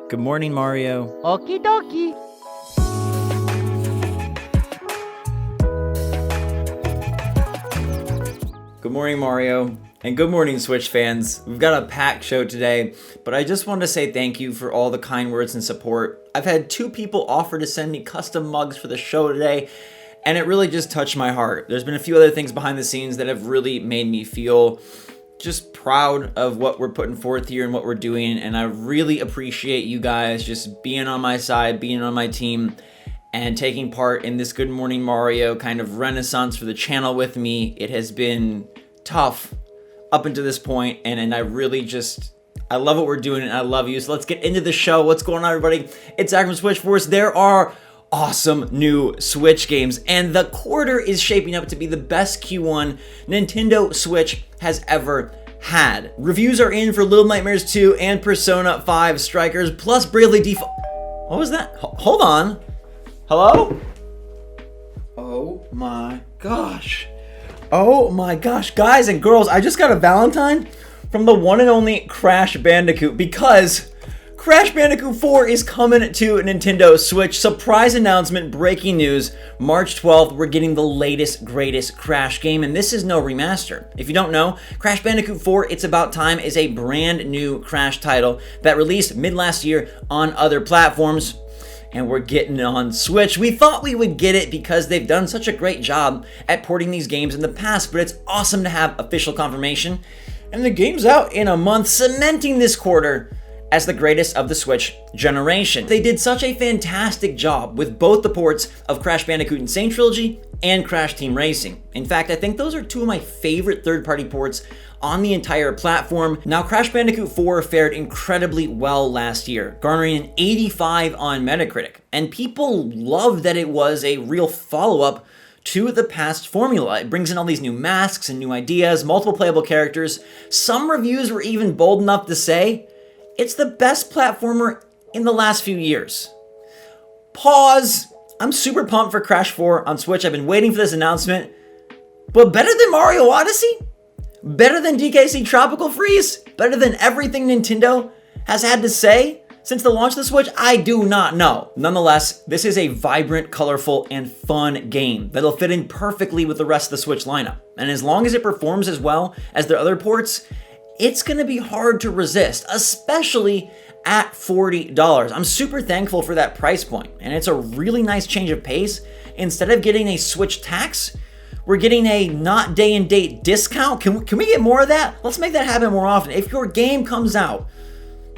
Good morning, Mario. Okie dokie. Good morning, Mario. And good morning, Switch fans. We've got a packed show today, but I just want to say thank you for all the kind words and support. I've had 2 people offer to send me custom mugs for the show today, and it really just touched my heart. There's been a few other things behind the scenes that have really made me feel just proud of what we're putting forth here and what we're doing, and I really appreciate you guys just being on my side, being on my team, and taking part in this Good Morning Mario kind of renaissance for the channel with me. It has been tough up until this point, and I really just, I love what we're doing, and I love you. So let's get into the show. What's going on, everybody? It's Zach from SwitchForce. There are awesome new Switch games, and the quarter is shaping up to be the best Q1 Nintendo Switch has ever had. Reviews are in for Little Nightmares 2 and Persona 5 Strikers, plus Bravely Default. What was that? Hold on. Hello? Oh my gosh. Oh my gosh, guys and girls, I just got a Valentine from the one and only Crash Bandicoot, because Crash Bandicoot 4 is coming to Nintendo Switch. Surprise announcement, breaking news, March 12th, we're getting the latest, greatest Crash game, and this is no remaster. If you don't know, Crash Bandicoot 4, It's About Time, is a brand new Crash title that released mid last year on other platforms, and we're getting it on Switch. We thought we would get it because they've done such a great job at porting these games in the past, but it's awesome to have official confirmation, and the game's out in a month, cementing this quarter as the greatest of the Switch generation. They did such a fantastic job with both the ports of Crash Bandicoot Insane Trilogy and Crash Team Racing. In fact, I think those are 2 of my favorite third-party ports on the entire platform. Now, Crash Bandicoot 4 fared incredibly well last year, garnering an 85 on Metacritic, and people loved that it was a real follow-up to the past formula. It brings in all these new masks and new ideas, multiple playable characters. Some reviews were even bold enough to say it's the best platformer in the last few years. Pause. I'm super pumped for Crash 4 on Switch. I've been waiting for this announcement. But better than Mario Odyssey? Better than DKC Tropical Freeze? Better than everything Nintendo has had to say since the launch of the Switch? I do not know. Nonetheless, this is a vibrant, colorful, and fun game that'll fit in perfectly with the rest of the Switch lineup. And as long as it performs as well as their other ports, it's gonna be hard to resist, especially at $40. I'm super thankful for that price point, and it's a really nice change of pace. Instead of getting a Switch tax, we're getting a not day and date discount. Can we get more of that? Let's make that happen more often. If your game comes out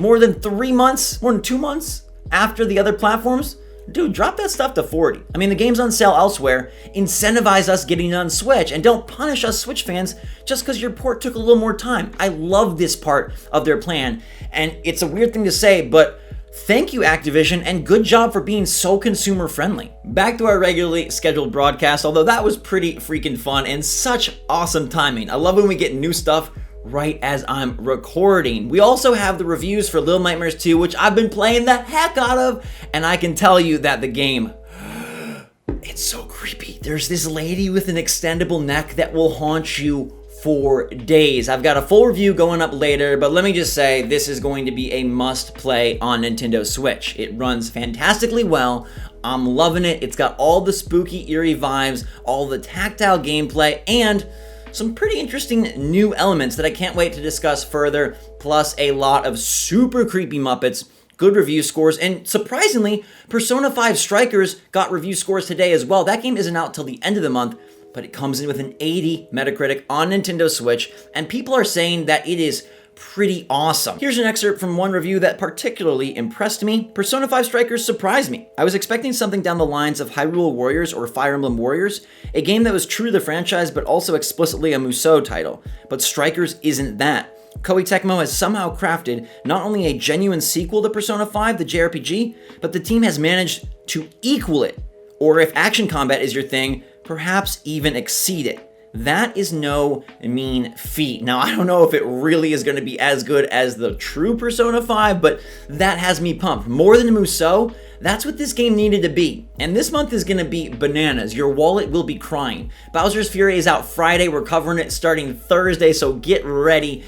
more than 3 months, more than 2 months after the other platforms, dude, drop that stuff to 40. I mean, the game's on sale elsewhere. Incentivize us getting it on Switch, and don't punish us Switch fans just because your port took a little more time. I love this part of their plan, and it's a weird thing to say, but thank you, Activision, and good job for being so consumer friendly. Back to our regularly scheduled broadcast, although that was pretty freaking fun and such awesome timing. I love when we get new stuff right as I'm recording. We also have the reviews for Little Nightmares 2, which I've been playing the heck out of, and I can tell you that the game, it's so creepy. There's this lady with an extendable neck that will haunt you for days. I've got a full review going up later, but let me just say, this is going to be a must play on Nintendo Switch. It runs fantastically well. I'm loving it. It's got all the spooky, eerie vibes, all the tactile gameplay, and some pretty interesting new elements that I can't wait to discuss further, plus a lot of super creepy Muppets, good review scores, and surprisingly, Persona 5 Strikers got review scores today as well. That game isn't out till the end of the month, but it comes in with an 80 Metacritic on Nintendo Switch, and people are saying that it is pretty awesome. Here's an excerpt from one review that particularly impressed me. Persona 5 Strikers surprised me. I was expecting something down the lines of Hyrule Warriors or Fire Emblem Warriors, a game that was true to the franchise but also explicitly a Musou title. But Strikers isn't that. Koei Tecmo has somehow crafted not only a genuine sequel to Persona 5, the JRPG, but the team has managed to equal it, or if action combat is your thing, perhaps even exceed it. That is no mean feat. Now, I don't know if it really is going to be as good as the true Persona 5, but that has me pumped. More than a Musou, that's what this game needed to be. And this month is going to be bananas. Your wallet will be crying. Bowser's Fury is out Friday. We're covering it starting Thursday, so get ready.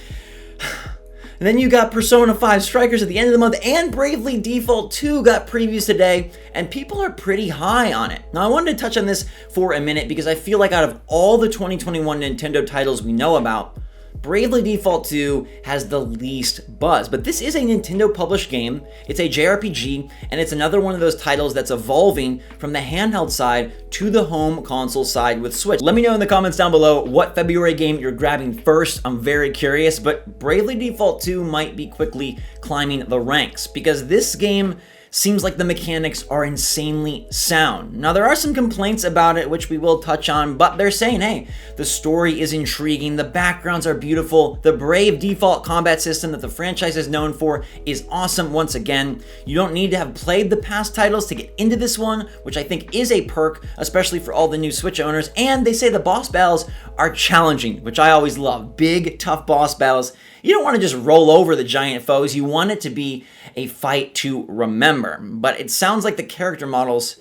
And then you got Persona 5 Strikers at the end of the month, and Bravely Default 2 got previews today, and people are pretty high on it. Now, I wanted to touch on this for a minute because I feel like out of all the 2021 Nintendo titles we know about, Bravely Default 2 has the least buzz, but this is a Nintendo published game. It's a JRPG, and it's another one of those titles that's evolving from the handheld side to the home console side with Switch. Let me know in the comments down below what February game you're grabbing first. I'm very curious, but Bravely Default 2 might be quickly climbing the ranks because this game seems like the mechanics are insanely sound. Now, there are some complaints about it, which we will touch on, but they're saying, hey, the story is intriguing, the backgrounds are beautiful, the Brave default combat system that the franchise is known for is awesome once again. You don't need to have played the past titles to get into this one, which I think is a perk, especially for all the new Switch owners, and they say the boss battles are challenging, which I always love. Big, tough boss battles. You don't want to just roll over the giant foes, you want it to be a fight to remember. But it sounds like the character models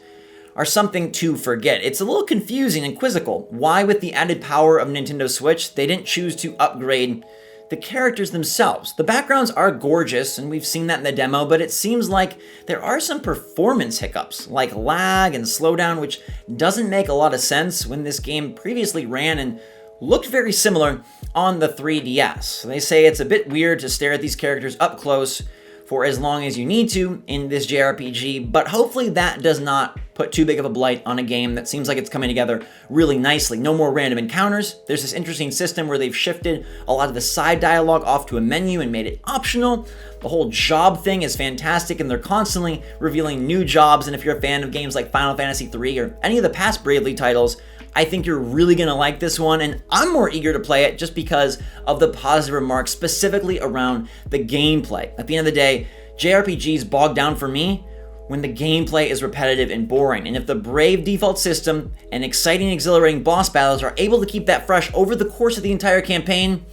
are something to forget. It's a little confusing and quizzical. Why, with the added power of Nintendo Switch, they didn't choose to upgrade the characters themselves. The backgrounds are gorgeous, and we've seen that in the demo, but it seems like there are some performance hiccups, like lag and slowdown, which doesn't make a lot of sense when this game previously ran and looked very similar on the 3DS. They say it's a bit weird to stare at these characters up close for as long as you need to in this JRPG, but hopefully that does not put too big of a blight on a game that seems like it's coming together really nicely. No more random encounters. There's this interesting system where they've shifted a lot of the side dialogue off to a menu and made it optional. The whole job thing is fantastic, and they're constantly revealing new jobs, and if you're a fan of games like Final Fantasy III or any of the past Bravely titles, I think you're really going to like this one, and I'm more eager to play it just because of the positive remarks specifically around the gameplay. At the end of the day, JRPGs bog down for me when the gameplay is repetitive and boring, and if the Brave default system and exciting, exhilarating boss battles are able to keep that fresh over the course of the entire campaign,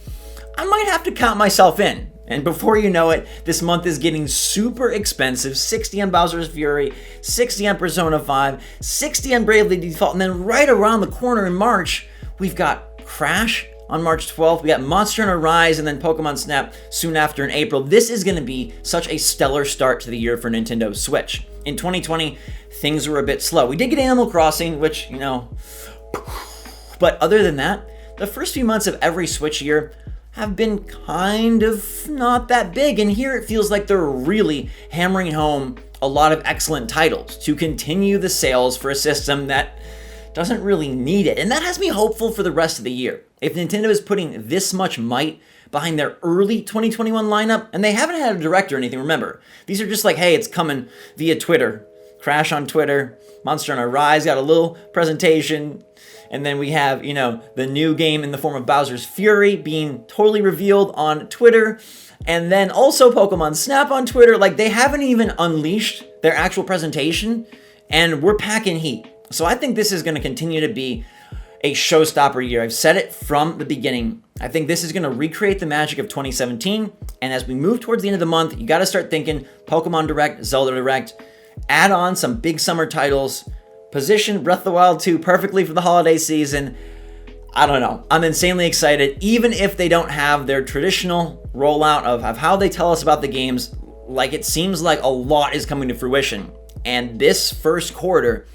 I might have to count myself in. And before you know it, this month is getting super expensive. 60 on Bowser's Fury, 60 on Persona 5, 60 on Bravely Default, and then right around the corner in March, we've got Crash on March 12th, we got Monster Hunter Rise, and then Pokemon Snap soon after in April. This is going to be such a stellar start to the year for Nintendo Switch. In 2020, things were a bit slow. We did get Animal Crossing, which, but other than that, the first few months of every Switch year have been kind of not that big, and here it feels like they're really hammering home a lot of excellent titles to continue the sales for a system that doesn't really need it, and that has me hopeful for the rest of the year. If Nintendo is putting this much might behind their early 2021 lineup, and they haven't had a direct or anything, remember, these are just like, hey, it's coming via Twitter. Crash on Twitter, Monster Hunter Rise got a little presentation, and then we have, the new game in the form of Bowser's Fury being totally revealed on Twitter, and then also Pokemon Snap on Twitter. Like, they haven't even unleashed their actual presentation, and we're packing heat. So I think this is going to continue to be a showstopper year. I've said it from the beginning. I think this is going to recreate the magic of 2017, and as we move towards the end of the month, you got to start thinking Pokemon Direct, Zelda Direct, add on some big summer titles, position Breath of the Wild 2 perfectly for the holiday season. I don't know. I'm insanely excited, even if they don't have their traditional rollout of how they tell us about the games. Like, it seems like a lot is coming to fruition. And this first quarter,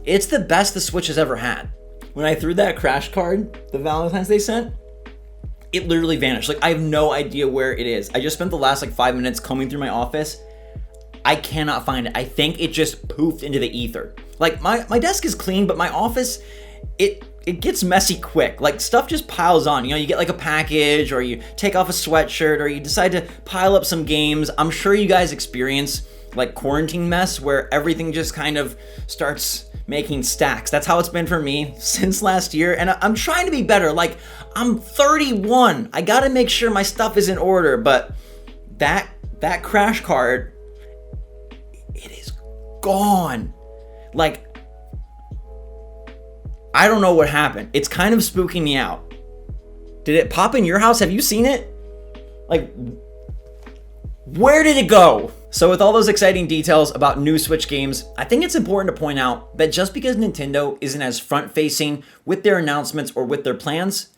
it's the best the Switch has ever had. When I threw that Crash card, the Valentine's Day sent, it literally vanished. Like, I have no idea where it is. I just spent the last 5 minutes combing through my office. I cannot find it. I think it just poofed into the ether. Like, my desk is clean, but my office, it gets messy quick. Like, stuff just piles on. You get a package, or you take off a sweatshirt, or you decide to pile up some games. I'm sure you guys experience quarantine mess where everything just kind of starts making stacks. That's how it's been for me since last year, and I'm trying to be better. I'm 31. I gotta make sure my stuff is in order, but that Crash card, it is gone. I don't know what happened. It's kind of spooking me out. Did it pop in your house? Have you seen it? Where did it go? So with all those exciting details about new Switch games, I think it's important to point out that just because Nintendo isn't as front-facing with their announcements or with their plans,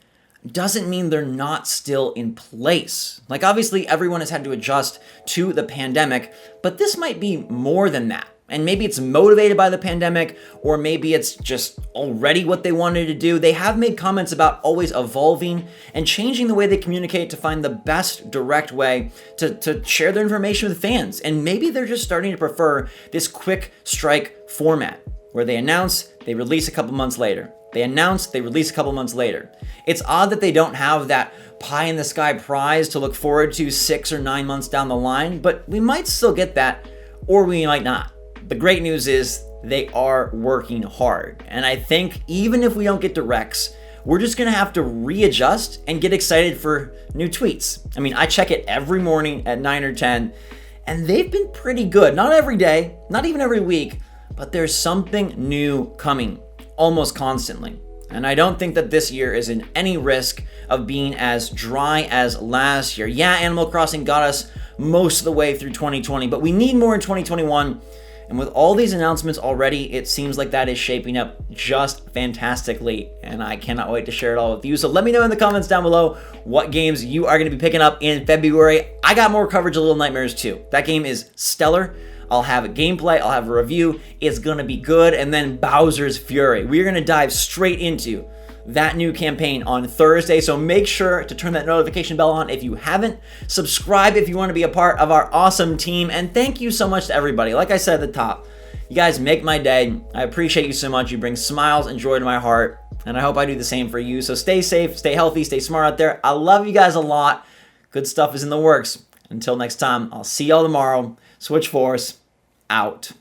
doesn't mean they're not still in place. Like, obviously, everyone has had to adjust to the pandemic, but this might be more than that. And maybe it's motivated by the pandemic, or maybe it's just already what they wanted to do. They have made comments about always evolving and changing the way they communicate to find the best direct way to share their information with fans. And maybe they're just starting to prefer this quick strike format where they announce, they release a couple months later. They announce, they release a couple months later. It's odd that they don't have that pie in the sky prize to look forward to 6 or 9 months down the line, but we might still get that, or we might not. The great news is they are working hard. And I think even if we don't get directs, we're just gonna have to readjust and get excited for new tweets. I mean, I check it every morning at 9 or 10, and they've been pretty good. Not every day, not even every week, but there's something new coming almost constantly. And I don't think that this year is in any risk of being as dry as last year. Yeah, Animal Crossing got us most of the way through 2020, but we need more in 2021. And with all these announcements already, it seems like that is shaping up just fantastically, and I cannot wait to share it all with you. So let me know in the comments down below what games you are going to be picking up in February. I got more coverage of Little Nightmares 2. That game is stellar. I'll have a gameplay, I'll have a review. It's going to be good. And then Bowser's Fury. We're going to dive straight into that new campaign on Thursday. So make sure to turn that notification bell on if you haven't. Subscribe if you want to be a part of our awesome team. And thank you so much to everybody. Like I said at the top, you guys make my day. I appreciate you so much. You bring smiles and joy to my heart. And I hope I do the same for you. So stay safe, stay healthy, stay smart out there. I love you guys a lot. Good stuff is in the works. Until next time, I'll see y'all tomorrow. SwitchForce out.